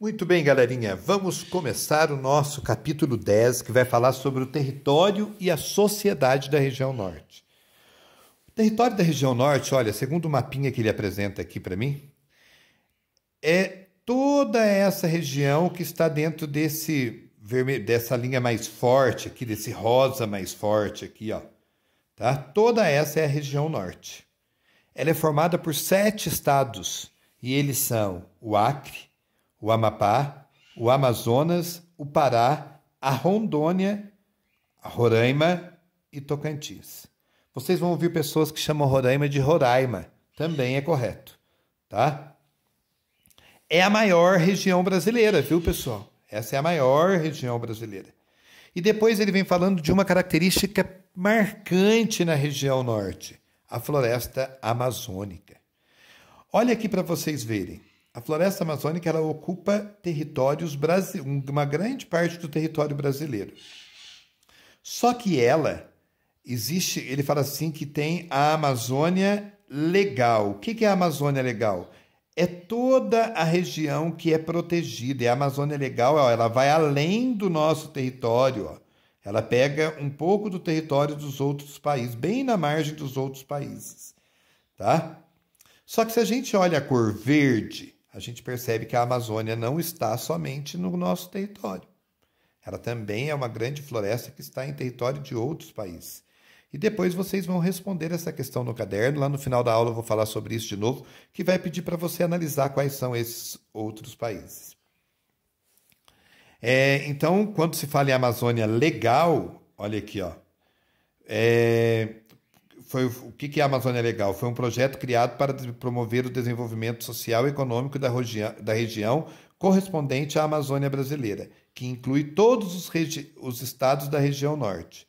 Muito bem, galerinha. Vamos começar o nosso capítulo 10, que vai falar sobre o território e a sociedade da região norte. O território da região norte, olha, segundo o mapinha que ele apresenta aqui para mim, é toda essa região que está dentro desse vermelho, dessa linha mais forte aqui, desse rosa mais forte aqui, ó. Tá? Toda essa é a região norte. Ela é formada por 7 estados, e eles são o Acre, o Amapá, o Amazonas, o Pará, a Rondônia, a Roraima e Tocantins. Vocês vão ouvir pessoas que chamam Roraima de Roraima, também é correto, tá? É a maior região brasileira, viu, pessoal? Essa é a maior região brasileira. E depois ele vem falando de uma característica marcante na região norte, a floresta amazônica. Olha aqui para vocês verem. A floresta amazônica ela ocupa territórios uma grande parte do território brasileiro. Só que ela existe, ele fala assim que tem a Amazônia Legal. O que é a Amazônia Legal? É toda a região que é protegida. E a Amazônia Legal, ó, ela vai além do nosso território. Ó. Ela pega um pouco do território dos outros países, bem na margem dos outros países. Tá? Só que se a gente olha a cor verde, a gente percebe que a Amazônia não está somente no nosso território. Ela também é uma grande floresta que está em território de outros países. E depois vocês vão responder essa questão no caderno. Lá no final da aula eu vou falar sobre isso de novo, que vai pedir para você analisar quais são esses outros países. Então, quando se fala em Amazônia Legal, olha aqui, ó. O que é a Amazônia Legal? Foi um projeto criado para promover o desenvolvimento social e econômico da região correspondente à Amazônia brasileira, que inclui todos os estados da região norte,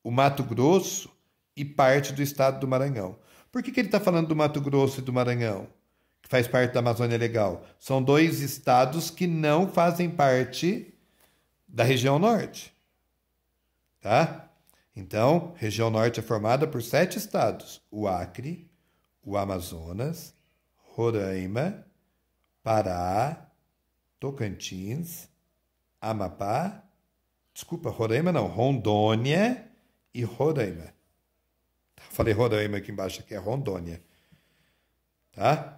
o Mato Grosso e parte do estado do Maranhão. Por que ele está falando do Mato Grosso e do Maranhão, que faz parte da Amazônia Legal? São 2 estados que não fazem parte da região norte. Tá? Então, região norte é formada por 7 estados: o Acre, o Amazonas, Roraima, Pará, Tocantins, Amapá, Roraima não, Rondônia e Roraima. Falei Roraima aqui embaixo, aqui é Rondônia. Tá?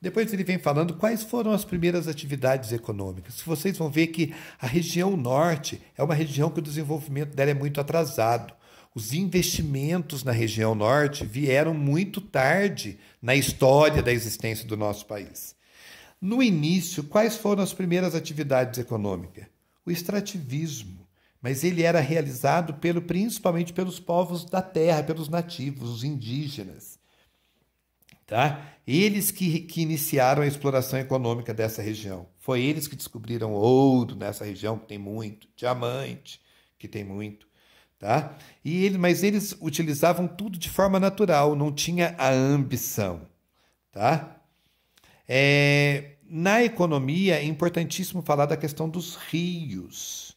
Depois ele vem falando quais foram as primeiras atividades econômicas. Vocês vão ver que a região norte é uma região que o desenvolvimento dela é muito atrasado. Os investimentos na região norte vieram muito tarde na história da existência do nosso país. No início, quais foram as primeiras atividades econômicas? O extrativismo, mas ele era realizado principalmente pelos povos da terra, pelos nativos, os indígenas. Tá? Eles que iniciaram a exploração econômica dessa região. Foi eles que descobriram ouro nessa região, que tem muito, diamante, que tem muito. Tá? Mas eles utilizavam tudo de forma natural, não tinha a ambição. Tá? Na economia é importantíssimo falar da questão dos rios,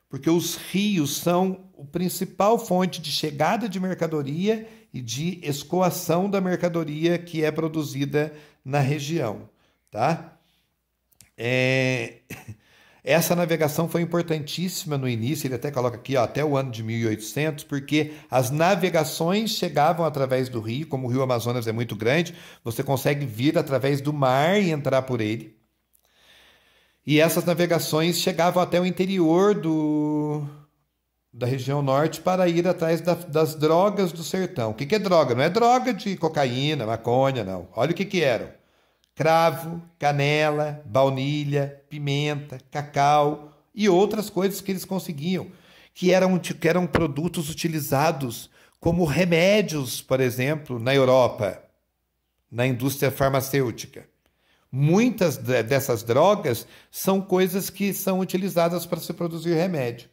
porque os rios são a principal fonte de chegada de mercadoria e de escoação da mercadoria que é produzida na região. Tá? Essa navegação foi importantíssima no início, ele até coloca aqui, ó, até o ano de 1800, porque as navegações chegavam através do rio, como o rio Amazonas é muito grande, você consegue vir através do mar e entrar por ele. E essas navegações chegavam até o interior da região norte para ir atrás das drogas do sertão. O que é droga? Não é droga de cocaína, maconha, não. Olha o que eram. Cravo, canela, baunilha, pimenta, cacau e outras coisas que eles conseguiam, que eram produtos utilizados como remédios, por exemplo, na Europa, na indústria farmacêutica. Muitas dessas drogas são coisas que são utilizadas para se produzir remédio.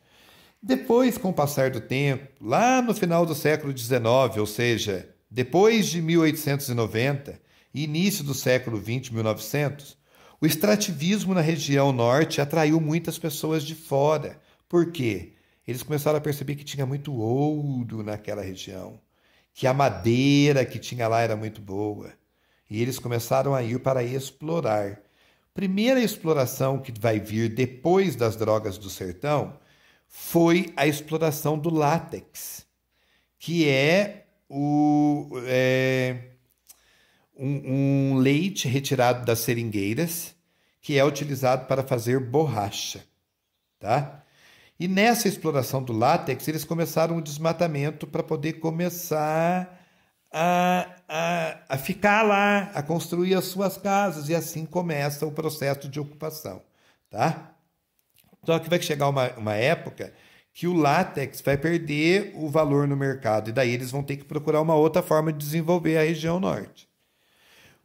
Depois, com o passar do tempo, lá no final do século XIX, ou seja, depois de 1890, início do século XX, 1900, o extrativismo na região norte atraiu muitas pessoas de fora. Por quê? Eles começaram a perceber que tinha muito ouro naquela região, que a madeira que tinha lá era muito boa. E eles começaram a ir para explorar. Primeira exploração que vai vir depois das drogas do sertão foi a exploração do látex, que é um leite retirado das seringueiras, que é utilizado para fazer borracha, tá? E nessa exploração do látex, eles começaram o desmatamento para poder começar a ficar lá, a construir as suas casas, e assim começa o processo de ocupação, tá? Só que vai chegar uma época que o látex vai perder o valor no mercado, e daí eles vão ter que procurar uma outra forma de desenvolver a região norte.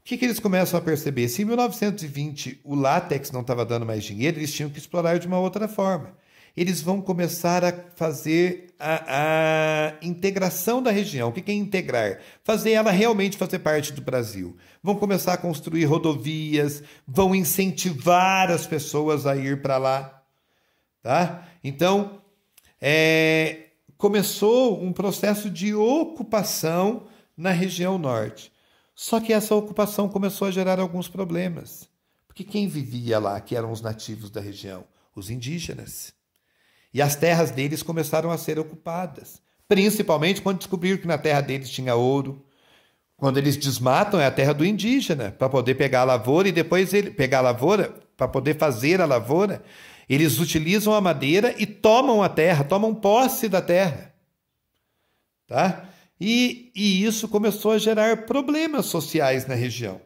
O que eles começam a perceber? Se em 1920 o látex não estava dando mais dinheiro, eles tinham que explorar de uma outra forma. Eles vão começar a fazer a integração da região. O que é integrar? Fazer ela realmente fazer parte do Brasil. Vão começar a construir rodovias, vão incentivar as pessoas a ir para lá. Tá? Então, começou um processo de ocupação na região norte. Só que essa ocupação começou a gerar alguns problemas. Porque quem vivia lá, que eram os nativos da região? Os indígenas. E as terras deles começaram a ser ocupadas, principalmente quando descobriram que na terra deles tinha ouro. Quando eles desmatam, é a terra do indígena, para poder pegar a lavoura, e depois pegar a lavoura, para poder fazer a lavoura, eles utilizam a madeira e tomam a terra, tomam posse da terra. Tá? E isso começou a gerar problemas sociais na região.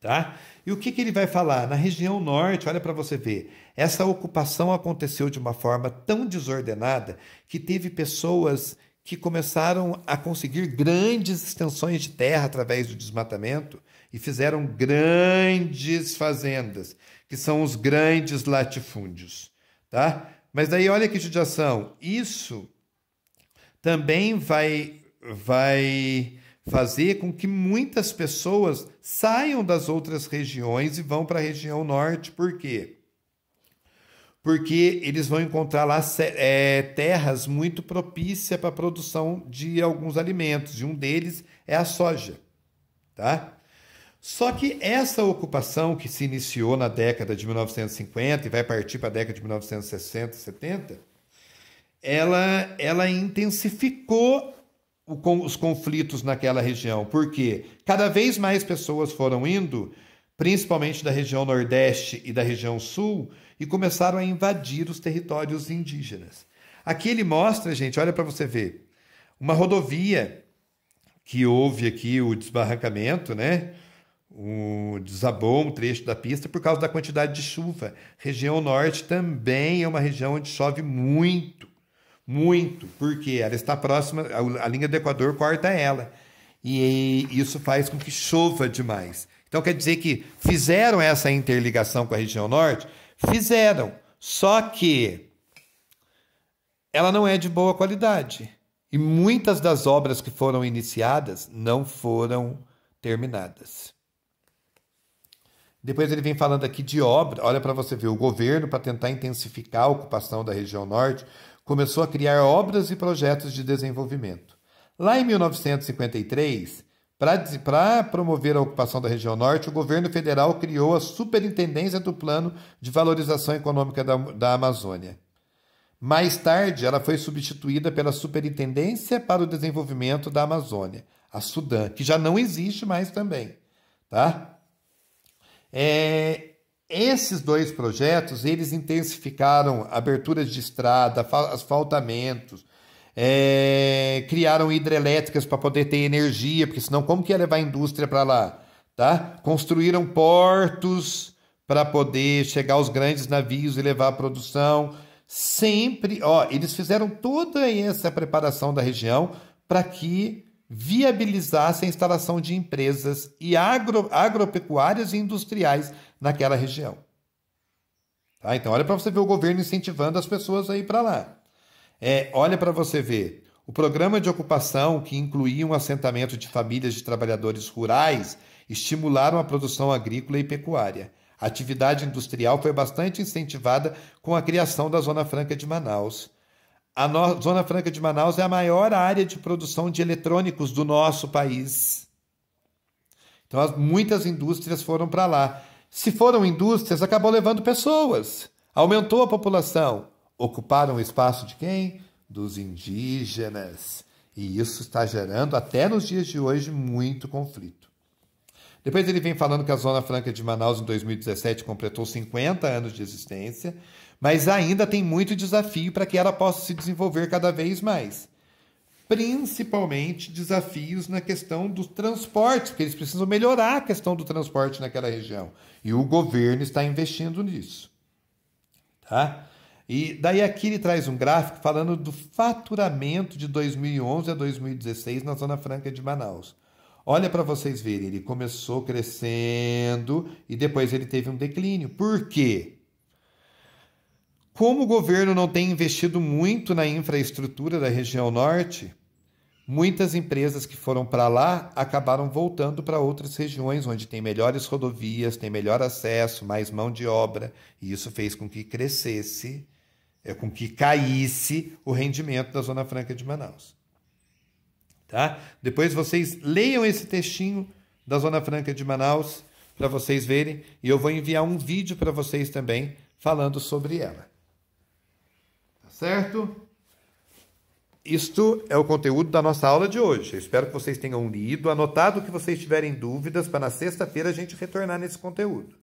Tá? E o que ele vai falar? Na região norte, olha para você ver, essa ocupação aconteceu de uma forma tão desordenada que teve pessoas que começaram a conseguir grandes extensões de terra através do desmatamento e fizeram grandes fazendas, que são os grandes latifúndios. Tá? Mas daí olha que judiação, isso também vai fazer com que muitas pessoas saiam das outras regiões e vão para a região norte. Por quê? Porque eles vão encontrar lá terras muito propícias para a produção de alguns alimentos, e um deles é a soja. Tá? Só que essa ocupação que se iniciou na década de 1950 e vai partir para a década de 1960, 70, ela intensificou os conflitos naquela região, porque cada vez mais pessoas foram indo, principalmente da região Nordeste e da região Sul, e começaram a invadir os territórios indígenas. Aqui ele mostra, gente, olha para você ver, uma rodovia que houve aqui o desbarrancamento, né? Desabou um trecho da pista por causa da quantidade de chuva. Região Norte também é uma região onde chove muito. Muito, porque ela está próxima, a linha do Equador corta ela. E isso faz com que chova demais. Então quer dizer que fizeram essa interligação com a região norte? Fizeram, só que ela não é de boa qualidade. E muitas das obras que foram iniciadas não foram terminadas. Depois ele vem falando aqui de obra, olha para você ver, o governo, para tentar intensificar a ocupação da região norte, começou a criar obras e projetos de desenvolvimento. Lá em 1953, para promover a ocupação da região norte, o governo federal criou a Superintendência do Plano de Valorização Econômica da Amazônia. Mais tarde, ela foi substituída pela Superintendência para o Desenvolvimento da Amazônia, a SUDAM, que já não existe mais também. Tá? Esses dois projetos, eles intensificaram aberturas de estrada, asfaltamentos, criaram hidrelétricas para poder ter energia, porque senão como que ia levar a indústria para lá? Tá? Construíram portos para poder chegar os grandes navios e levar a produção. Sempre, eles fizeram toda essa preparação da região para que viabilizasse a instalação de empresas e agropecuárias e industriais naquela região. Tá? Então, olha para você ver o governo incentivando as pessoas a ir para lá. Olha para você ver o programa de ocupação, que incluía um assentamento de famílias de trabalhadores rurais, estimularam a produção agrícola e pecuária. A atividade industrial foi bastante incentivada com a criação da Zona Franca de Manaus. A Zona Franca de Manaus é a maior área de produção de eletrônicos do nosso país. Então, muitas indústrias foram para lá. Se foram indústrias, acabou levando pessoas. Aumentou a população. Ocuparam o espaço de quem? Dos indígenas. E isso está gerando, até nos dias de hoje, muito conflito. Depois ele vem falando que a Zona Franca de Manaus, em 2017, completou 50 anos de existência, mas ainda tem muito desafio para que ela possa se desenvolver cada vez mais. Principalmente desafios na questão dos transportes, porque eles precisam melhorar a questão do transporte naquela região. E o governo está investindo nisso. Tá? E daí aqui ele traz um gráfico falando do faturamento de 2011 a 2016 na Zona Franca de Manaus. Olha para vocês verem, ele começou crescendo e depois ele teve um declínio. Por quê? Como o governo não tem investido muito na infraestrutura da região norte, muitas empresas que foram para lá acabaram voltando para outras regiões onde tem melhores rodovias, tem melhor acesso, mais mão de obra, e isso fez com que crescesse, com que caísse o rendimento da Zona Franca de Manaus. Tá? Depois vocês leiam esse textinho da Zona Franca de Manaus para vocês verem, e eu vou enviar um vídeo para vocês também falando sobre ela. Tá certo? Isto é o conteúdo da nossa aula de hoje. Eu espero que vocês tenham lido, anotado o que vocês tiverem dúvidas, para na sexta-feira a gente retornar nesse conteúdo.